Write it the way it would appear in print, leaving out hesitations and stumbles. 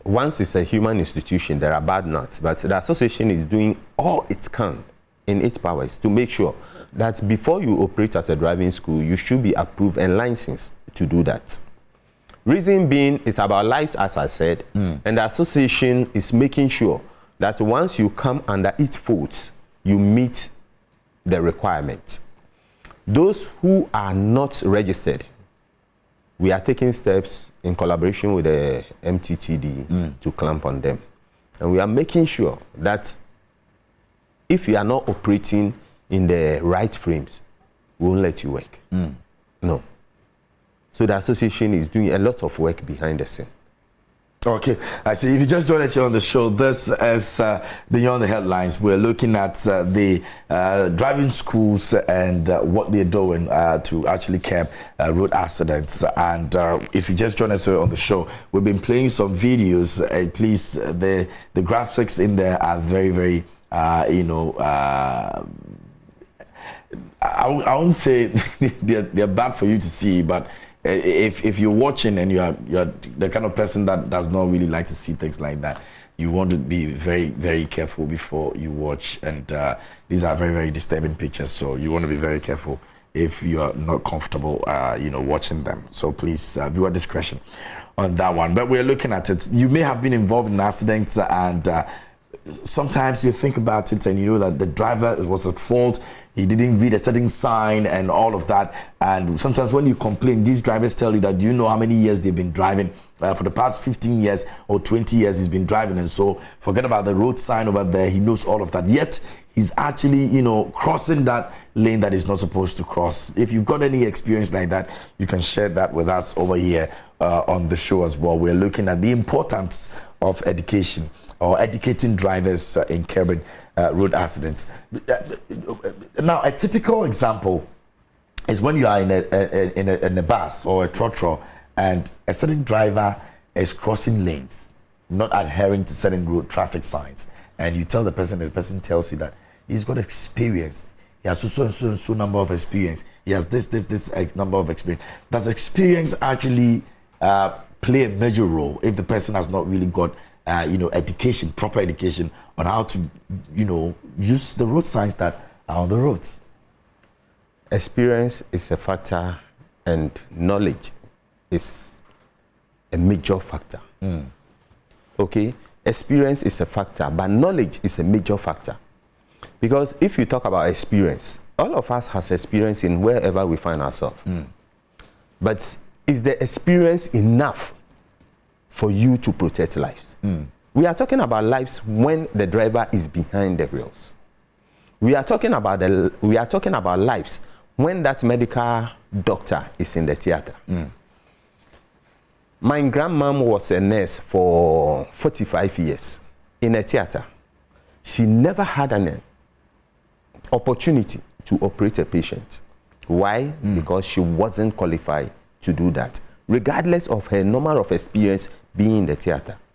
once it's a human institution, there are bad nuts, but the association is doing all it can in its powers to make sure that before you operate as a driving school, you should be approved and licensed to do that. Reason being, it's about lives, as I said, and the association is making sure that once you come under its folds, you meet the requirement. Those who are not registered, we are taking steps in collaboration with the MTTD to clamp on them. And we are making sure that if you are not operating in the right frames, we won't let you work. No. So the association is doing a lot of work behind the scene. Okay, I see. If you just joined us here on the show, this is Beyond the Headlines. We're looking at the driving schools and what they're doing to actually curb road accidents. And if you just joined us here on the show, we've been playing some videos. Please, the graphics in there are very, very, you know, I won't say they're bad for you to see, but if you're watching and you're the kind of person that does not really like to see things like that, you want to be very, very careful before you watch. And these are very, very disturbing pictures, so you want to be very careful if you are not comfortable, you know, watching them. So please, viewer discretion on that one. But we're looking at it. You may have been involved in accidents, and sometimes you think about it and you know that the driver was at fault. He didn't read a certain sign and all of that. And sometimes when you complain, these drivers tell you that, do you know how many years they've been driving? For the past 15 years or 20 years he's been driving, and so forget about the road sign over there. He knows all of that. Yet he's actually, you know, crossing that lane that he's not supposed to cross. If you've got any experience like that, you can share that with us over here on the show as well. We're looking at the importance of education, or educating drivers in curbing road accidents. Now, a typical example is when you are in a bus or a trotro, and a certain driver is crossing lanes, not adhering to certain road traffic signs, and you tell the person, and the person tells you that he's got experience. He has so number of experience. He has this number of experience. Does experience actually play a major role if the person has not really got you know, education, proper education on how to, you know, use the road signs that are on the roads? Experience is a factor, and knowledge is a major factor. Okay, experience is a factor, but knowledge is a major factor. Because if you talk about experience, all of us has experience in wherever we find ourselves. But is the experience enough for you to protect lives? We are talking about lives when the driver is behind the wheels. We are talking about lives when that medical doctor is in the theater. My grandmom was a nurse for 45 years in a theater. She never had an opportunity to operate a patient. Why? Because she wasn't qualified to do that, regardless of her number of experience being in the theater.